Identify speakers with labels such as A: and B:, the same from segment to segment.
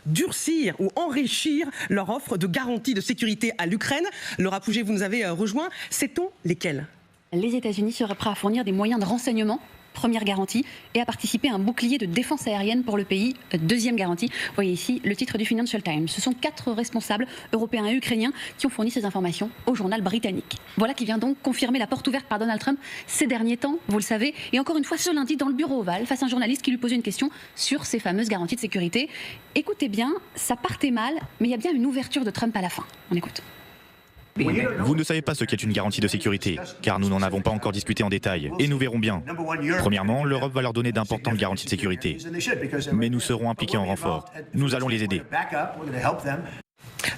A: durcir ou enrichir leur offre de garantie de sécurité à l'Ukraine. Laura Pouget, vous nous avez rejoint. Sait-on lesquels?
B: Les États-Unis seraient prêts à fournir des moyens de renseignement, première garantie, et à participer à un bouclier de défense aérienne pour le pays, deuxième garantie. Vous voyez ici le titre du Financial Times. Ce sont 4 responsables européens et ukrainiens qui ont fourni ces informations au journal britannique. Voilà qui vient donc confirmer la porte ouverte par Donald Trump ces derniers temps, vous le savez. Et encore une fois, ce lundi, dans le bureau ovale, face à un journaliste qui lui posait une question sur ces fameuses garanties de sécurité. Écoutez bien, ça partait mal, mais il y a bien une ouverture de Trump à la fin. On écoute.
C: Vous ne savez pas ce qu'est une garantie de sécurité, car nous n'en avons pas encore discuté en détail, et nous verrons bien. Premièrement, l'Europe va leur donner d'importantes garanties de sécurité, mais nous serons impliqués en renfort. Nous allons les aider.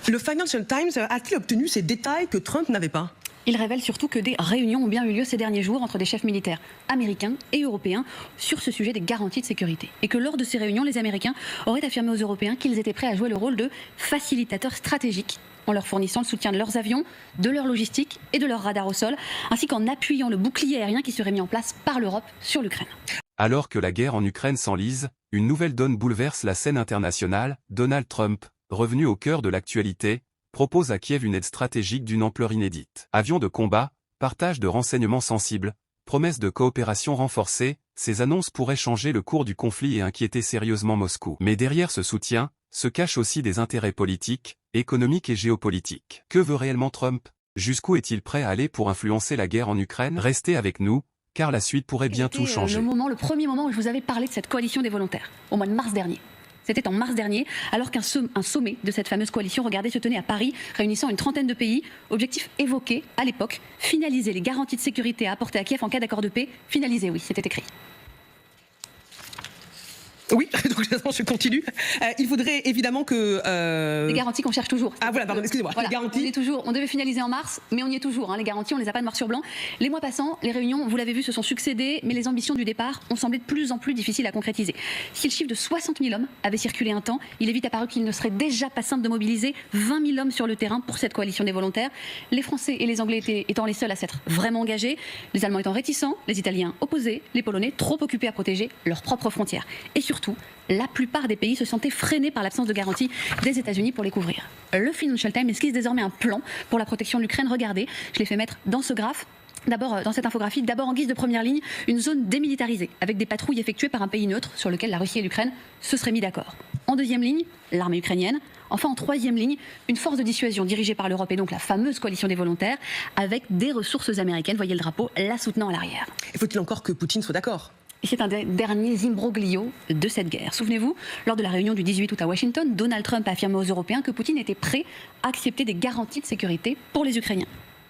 A: Le Financial Times a-t-il obtenu ces détails que Trump n'avait pas?
B: Il révèle surtout que des réunions ont bien eu lieu ces derniers jours entre des chefs militaires américains et européens sur ce sujet des garanties de sécurité. Et que lors de ces réunions, les Américains auraient affirmé aux Européens qu'ils étaient prêts à jouer le rôle de facilitateurs stratégiques en leur fournissant le soutien de leurs avions, de leur logistique et de leurs radars au sol, ainsi qu'en appuyant le bouclier aérien qui serait mis en place par l'Europe sur l'Ukraine.
D: Alors que la guerre en Ukraine s'enlise, une nouvelle donne bouleverse la scène internationale. Donald Trump, revenu au cœur de l'actualité, propose à Kiev une aide stratégique d'une ampleur inédite. Avions de combat, partage de renseignements sensibles, promesses de coopération renforcée, ces annonces pourraient changer le cours du conflit et inquiéter sérieusement Moscou. Mais derrière ce soutien, se cachent aussi des intérêts politiques, économiques et géopolitiques. Que veut réellement Trump? Jusqu'où est-il prêt à aller pour influencer la guerre en Ukraine? Restez avec nous, car la suite pourrait bien tout changer.
B: Le premier moment où je vous avais parlé de cette coalition des volontaires, au mois de mars dernier. C'était en mars dernier, alors qu'un sommet de cette fameuse coalition, regardez, se tenait à Paris, réunissant une trentaine de pays. Objectif évoqué à l'époque, finaliser les garanties de sécurité à apporter à Kiev en cas d'accord de paix. Finaliser, oui, c'était écrit.
A: Oui, donc je continue. Il faudrait évidemment que...
B: Les garanties qu'on cherche toujours.
A: Ah voilà, pardon, excusez-moi.
B: Voilà,
A: les garanties...
B: on devait finaliser en mars, mais on y est toujours. Les garanties, on les a pas de noir sur blanc. Les mois passant, les réunions, vous l'avez vu, se sont succédées, mais les ambitions du départ ont semblé de plus en plus difficiles à concrétiser. Si le chiffre de 60 000 hommes avait circulé un temps, il est vite apparu qu'il ne serait déjà pas simple de mobiliser 20 000 hommes sur le terrain pour cette coalition des volontaires. Les Français et les Anglais étant les seuls à s'être vraiment engagés, les Allemands étant réticents, les Italiens opposés, les Polonais trop occupés à protéger leurs propres frontières. Et surtout, la plupart des pays se sentaient freinés par l'absence de garantie des États-Unis pour les couvrir. Le Financial Times esquisse désormais un plan pour la protection de l'Ukraine. Regardez, je l'ai fait mettre dans ce graphe. D'abord, dans cette infographie, d'abord en guise de première ligne, une zone démilitarisée, avec des patrouilles effectuées par un pays neutre sur lequel la Russie et l'Ukraine se seraient mis d'accord. En deuxième ligne, l'armée ukrainienne. Enfin, en troisième ligne, une force de dissuasion dirigée par l'Europe et donc la fameuse coalition des volontaires, avec des ressources américaines, voyez le drapeau, la soutenant à l'arrière.
A: Et faut-il encore que Poutine soit d'accord?
B: Et c'est un des derniers imbroglios de cette guerre. Souvenez-vous, lors de la réunion du 18 août à Washington, Donald Trump a affirmé aux Européens que Poutine était prêt à accepter des garanties de sécurité pour les Ukrainiens.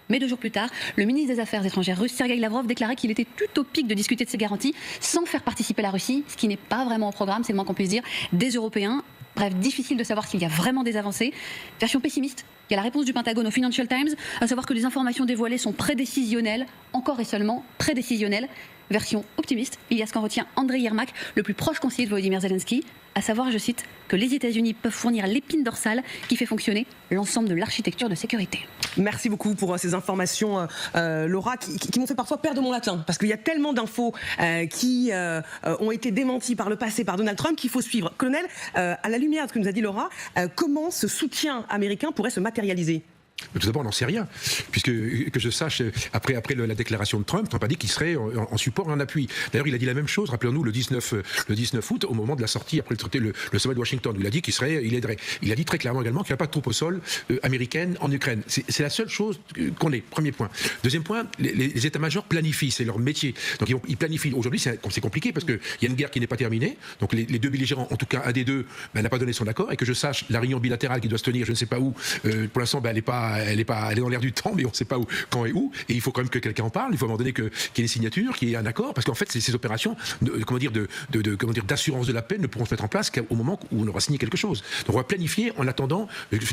B: Mais 2 jours plus tard, le ministre des Affaires étrangères russe, Sergei Lavrov, déclarait qu'il était utopique de discuter de ces garanties sans faire participer la Russie, ce qui n'est pas vraiment au programme, c'est le moins qu'on puisse dire, des Européens. Bref, difficile de savoir s'il y a vraiment des avancées. Version pessimiste, il y a la réponse du Pentagone au Financial Times, à savoir que les informations dévoilées sont prédécisionnelles, encore et seulement prédécisionnelles. Version optimiste, il y a ce qu'en retient Andrei Yermak, le plus proche conseiller de Volodymyr Zelensky, à savoir, je cite, que les États-Unis peuvent fournir l'épine dorsale qui fait fonctionner l'ensemble de l'architecture de sécurité.
A: Merci beaucoup pour ces informations, Laura, qui m'ont fait parfois perdre mon latin, parce qu'il y a tellement d'infos qui ont été démenties par le passé par Donald Trump qu'il faut suivre. Colonel, à la lumière de ce que nous a dit Laura, comment ce soutien américain pourrait se matérialiser?
E: Tout d'abord, on n'en sait rien, puisque, que je sache, après la déclaration de Trump a dit qu'il serait en support et en appui. D'ailleurs, il a dit la même chose, rappelons-nous, le 19 août, au moment de la sortie, après le sommet de Washington, où il a dit il aiderait. Il a dit très clairement également qu'il n'y a pas de troupes au sol américaines en Ukraine. C'est la seule chose qu'on ait, premier point. Deuxième point, les états-majors planifient, c'est leur métier. Donc ils planifient. Aujourd'hui, c'est compliqué, parce qu'il y a une guerre qui n'est pas terminée, donc les deux belligérants, en tout cas un des deux, n'a pas donné son accord, et que je sache, la réunion bilatérale qui doit se tenir, je ne sais pas où, pour l'instant, elle est dans l'air du temps, mais on ne sait pas où, quand et où. Et il faut quand même que quelqu'un en parle. Il faut à un moment donné qu'il y ait des signatures, qu'il y ait un accord, parce qu'en fait, ces opérations, d'assurance de la paix ne pourront se mettre en place qu'au moment où on aura signé quelque chose. Donc on va planifier en attendant,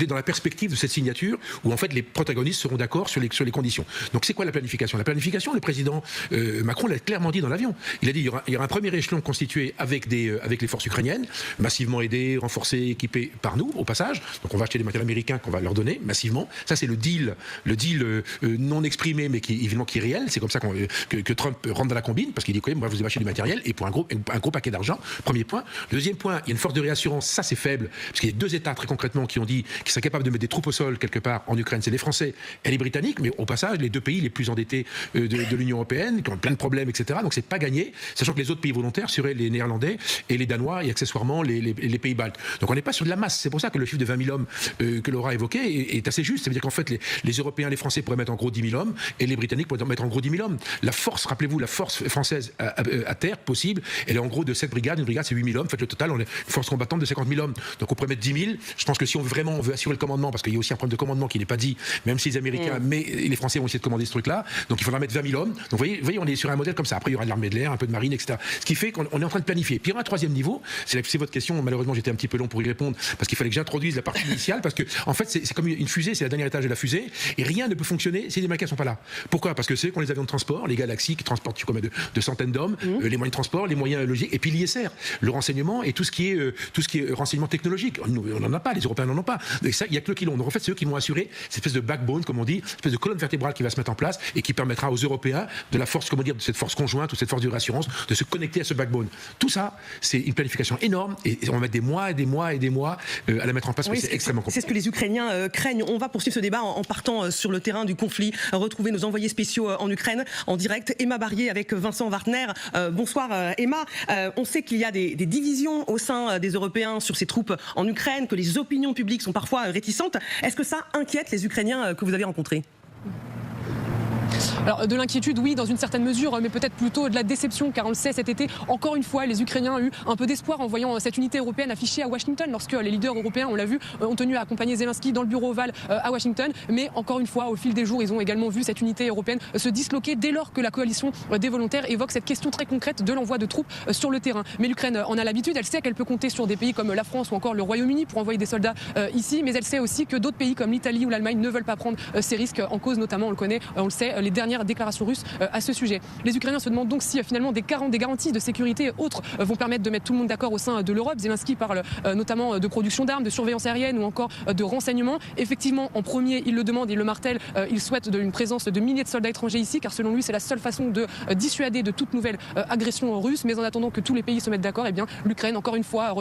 E: dans la perspective de cette signature, où en fait les protagonistes seront d'accord sur les conditions. Donc c'est quoi la planification? La planification, le président Macron l'a clairement dit dans l'avion. Il a dit il y aura un premier échelon constitué avec les forces ukrainiennes, massivement aidées, renforcées, équipées par nous, au passage. Donc on va acheter des matériels américains qu'on va leur donner massivement. Ça, Ça, c'est le deal non exprimé, mais qui évidemment qui est réel. C'est comme ça que Trump rentre dans la combine, parce qu'il dit quand même, moi, vous avez acheté du matériel et pour un gros paquet d'argent. Premier point. Deuxième point, il y a une force de réassurance. Ça, c'est faible, parce qu'il y a 2 États très concrètement qui ont dit qu'ils seraient capables de mettre des troupes au sol quelque part en Ukraine. C'est les Français et les Britanniques, mais au passage, les 2 pays les plus endettés de l'Union européenne, qui ont plein de problèmes, etc. Donc, c'est pas gagné, sachant que les autres pays volontaires seraient les Néerlandais et les Danois et accessoirement les pays baltes. Donc, on n'est pas sur de la masse. C'est pour ça que le chiffre de 20 000 hommes que Laura a évoqué est assez juste. Ça veut dire qu'en fait, les Européens, les Français pourraient mettre en gros 10 000 hommes et les Britanniques pourraient mettre en gros 10 000 hommes. La force, rappelez-vous, la force française à terre possible, elle est en gros de 7 brigades. Une brigade, c'est 8 000 hommes. En fait, le total, on est une force combattante de 50 000 hommes. Donc, on pourrait mettre 10 000. Je pense que si on veut assurer le commandement, parce qu'il y a aussi un problème de commandement qui n'est pas dit, même si les Américains, mais les Français vont essayer de commander ce truc-là. Donc, il faudra mettre 20 000 hommes. Donc, vous voyez, on est sur un modèle comme ça. Après, il y aura de l'armée de l'air, un peu de marine, etc. Ce qui fait qu'on est en train de planifier. Puis, il y aura un 3e niveau. C'est votre question. Malheureusement, j'étais un petit peu long pour y répondre parce qu'il fallait que j'introduise la partie initiale. Parce que, en fait, c'est comme une fusée, c'est le dernier étage de la fusée. Et rien ne peut fonctionner si les Américains ne sont pas là. Pourquoi? Parce que c'est qu'on les avions de transport, les Galaxies qui transportent combien de centaines d'hommes, les moyens de transport, les moyens logiques, et puis l'ISR, le renseignement et tout ce qui est renseignement technologique. Nous, on n'en a pas, les Européens n'en ont pas. Et ça, il n'y a que eux qui l'ont. Donc en fait, c'est eux qui vont assurer cette espèce de backbone, comme on dit, cette espèce de colonne vertébrale qui va se mettre en place et qui permettra aux Européens de la force, comment dire, de cette force conjointe ou cette force de réassurance, de se connecter à ce backbone. Tout ça, c'est une planification énorme et on va mettre des mois et des mois et des mois à la mettre en place parce que c'est extrêmement compliqué.
A: C'est ce que les Ukrainiens craignent. On va poursuivre ce débat en partant sur le terrain du conflit, retrouver nos envoyés spéciaux en Ukraine en direct. Emma Barrier avec Vincent Wartner. Bonsoir Emma. On sait qu'il y a des divisions au sein des Européens sur ces troupes en Ukraine, que les opinions publiques sont parfois réticentes. Est-ce que ça inquiète les Ukrainiens que vous avez rencontrés ?
F: Alors de l'inquiétude, oui, dans une certaine mesure, mais peut-être plutôt de la déception, car on le sait, cet été, encore une fois, les Ukrainiens ont eu un peu d'espoir en voyant cette unité européenne affichée à Washington, lorsque les leaders européens, on l'a vu, ont tenu à accompagner Zelensky dans le bureau ovale à Washington. Mais encore une fois, au fil des jours, ils ont également vu cette unité européenne se disloquer dès lors que la coalition des volontaires évoque cette question très concrète de l'envoi de troupes sur le terrain. Mais l'Ukraine en a l'habitude, elle sait qu'elle peut compter sur des pays comme la France ou encore le Royaume-Uni pour envoyer des soldats ici, mais elle sait aussi que d'autres pays comme l'Italie ou l'Allemagne ne veulent pas prendre ces risques, en cause notamment, on le connaît, on le sait, les dernières déclarations russes à ce sujet. Les Ukrainiens se demandent donc si finalement des garanties de sécurité autres vont permettre de mettre tout le monde d'accord au sein de l'Europe. Zelensky parle notamment de production d'armes, de surveillance aérienne ou encore de renseignement. Effectivement, en premier, il le demande, il le martèle, il souhaite une présence de milliers de soldats étrangers ici, car selon lui, c'est la seule façon de dissuader de toute nouvelle agression russe. Mais en attendant que tous les pays se mettent d'accord, eh bien, l'Ukraine, encore une fois,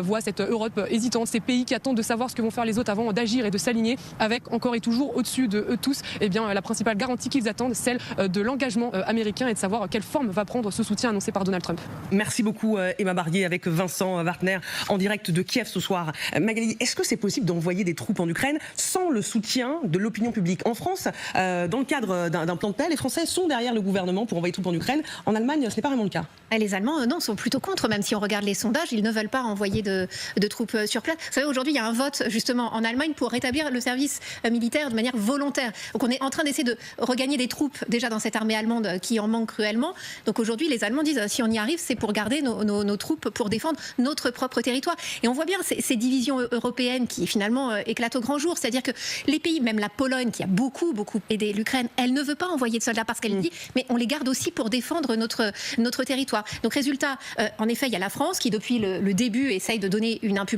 F: voit cette Europe hésitante, ces pays qui attendent de savoir ce que vont faire les autres avant d'agir et de s'aligner, avec encore et toujours au-dessus de eux tous, eh bien, la principale garantie qu'ils attendent, celle de l'engagement américain et de savoir quelle forme va prendre ce soutien annoncé par Donald Trump.
A: Merci beaucoup Emma Barrier avec Vincent Wartner en direct de Kiev ce soir. Magali, est-ce que c'est possible d'envoyer des troupes en Ukraine sans le soutien de l'opinion publique? En France, dans le cadre d'un plan de paix, les Français sont derrière le gouvernement pour envoyer des troupes en Ukraine. En Allemagne, ce n'est pas vraiment le cas.
G: Les Allemands, non, sont plutôt contre, même si on regarde les sondages, ils ne veulent pas envoyer de troupes sur place. Vous savez, aujourd'hui, il y a un vote justement en Allemagne pour rétablir le service militaire de manière volontaire. Donc on est en train d'essayer de regagner des troupes déjà dans cette armée allemande qui en manque cruellement. Donc aujourd'hui, les Allemands disent si on y arrive, c'est pour garder nos troupes pour défendre notre propre territoire. Et on voit bien ces divisions européennes qui finalement éclatent au grand jour. C'est-à-dire que les pays, même la Pologne, qui a beaucoup aidé l'Ukraine, elle ne veut pas envoyer de soldats parce qu'elle dit mais on les garde aussi pour défendre notre territoire. Donc résultat, en effet, il y a la France qui depuis le début essaye de donner une impulsion